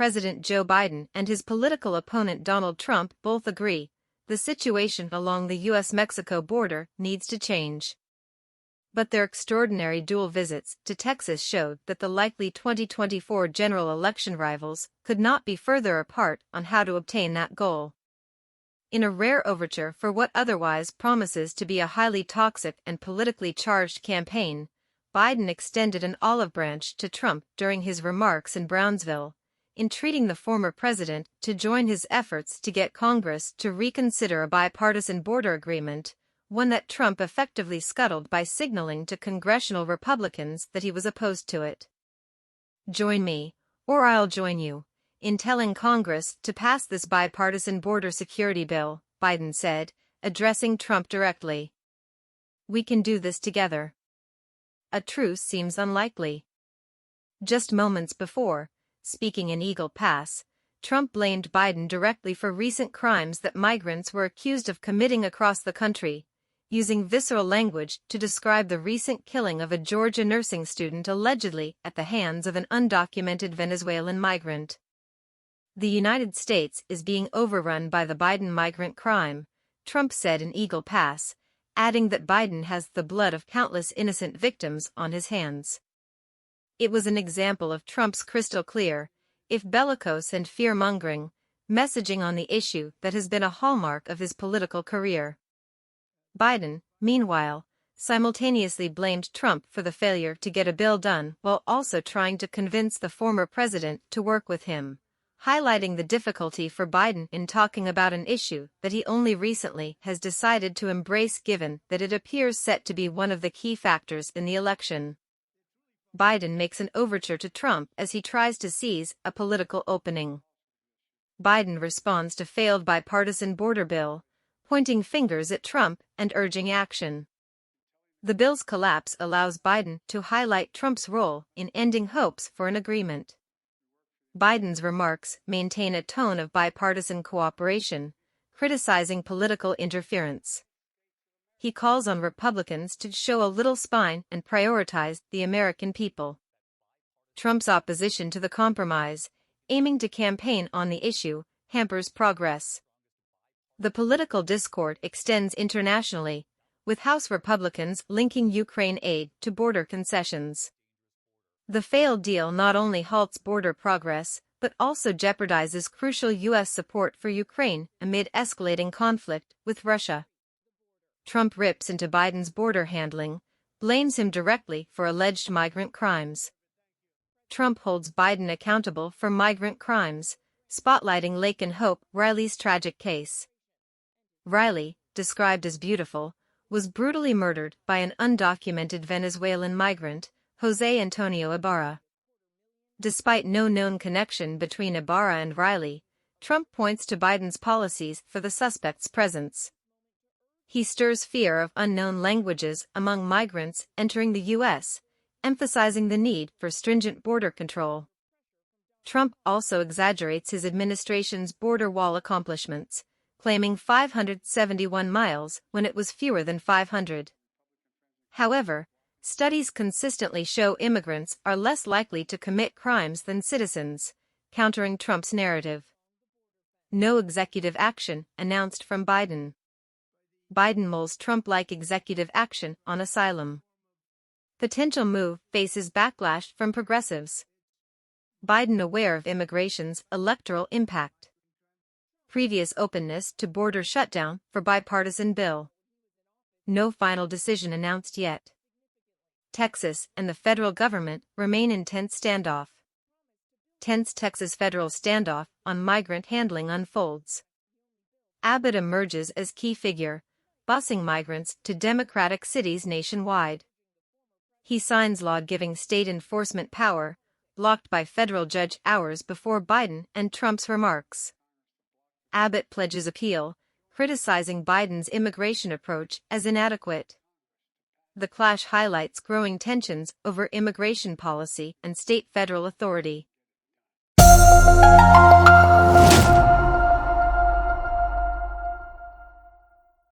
President Joe Biden and his political opponent Donald Trump both agree the situation along the U.S.-Mexico border needs to change. But their extraordinary dual visits to Texas showed that the likely 2024 general election rivals could not be further apart on how to obtain that goal. In a rare overture for what otherwise promises to be a highly toxic and politically charged campaign, Biden extended an olive branch to Trump during his remarks in Brownsville, entreating the former president to join his efforts to get Congress to reconsider a bipartisan border agreement, one that Trump effectively scuttled by signaling to congressional Republicans that he was opposed to it. "Join me, or I'll join you, in telling Congress to pass this bipartisan border security bill," Biden said, addressing Trump directly. "We can do this together." A truce seems unlikely. Just moments before, speaking in Eagle Pass, Trump blamed Biden directly for recent crimes that migrants were accused of committing across the country, using visceral language to describe the recent killing of a Georgia nursing student allegedly at the hands of an undocumented Venezuelan migrant. "The United States is being overrun by the Biden migrant crime," Trump said in Eagle Pass, adding that Biden has the blood of countless innocent victims on his hands. It was an example of Trump's crystal-clear, if bellicose and fear-mongering, messaging on the issue that has been a hallmark of his political career. Biden, meanwhile, simultaneously blamed Trump for the failure to get a bill done while also trying to convince the former president to work with him, highlighting the difficulty for Biden in talking about an issue that he only recently has decided to embrace given that it appears set to be one of the key factors in the election. Biden makes an overture to Trump as he tries to seize a political opening. Biden responds to failed bipartisan border bill, pointing fingers at Trump and urging action. The bill's collapse allows Biden to highlight Trump's role in ending hopes for an agreement. Biden's remarks maintain a tone of bipartisan cooperation, criticizing political interference. He calls on Republicans to show a little spine and prioritize the American people. Trump's opposition to the compromise, aiming to campaign on the issue, hampers progress. The political discord extends internationally, with House Republicans linking Ukraine aid to border concessions. The failed deal not only halts border progress, but also jeopardizes crucial U.S. support for Ukraine amid escalating conflict with Russia. Trump rips into Biden's border handling, blames him directly for alleged migrant crimes. Trump holds Biden accountable for migrant crimes, spotlighting Laken Hope Riley's tragic case. Riley, described as beautiful, was brutally murdered by an undocumented Venezuelan migrant, Jose Antonio Ibarra. Despite no known connection between Ibarra and Riley, Trump points to Biden's policies for the suspect's presence. He stirs fear of unknown languages among migrants entering the U.S., emphasizing the need for stringent border control. Trump also exaggerates his administration's border wall accomplishments, claiming 571 miles when it was fewer than 500. However, studies consistently show immigrants are less likely to commit crimes than citizens, countering Trump's narrative. No executive action announced from Biden. Biden mulls Trump-like executive action on asylum. Potential move faces backlash from progressives. Biden aware of immigration's electoral impact. Previous openness to border shutdown for bipartisan bill. No final decision announced yet. Texas and the federal government remain in tense standoff. Tense Texas federal standoff on migrant handling unfolds. Abbott emerges as key figure, busing migrants to Democratic cities nationwide. He signs law giving state enforcement power, blocked by federal judge hours before Biden and Trump's remarks. Abbott pledges appeal, criticizing Biden's immigration approach as inadequate. The clash highlights growing tensions over immigration policy and state-federal authority.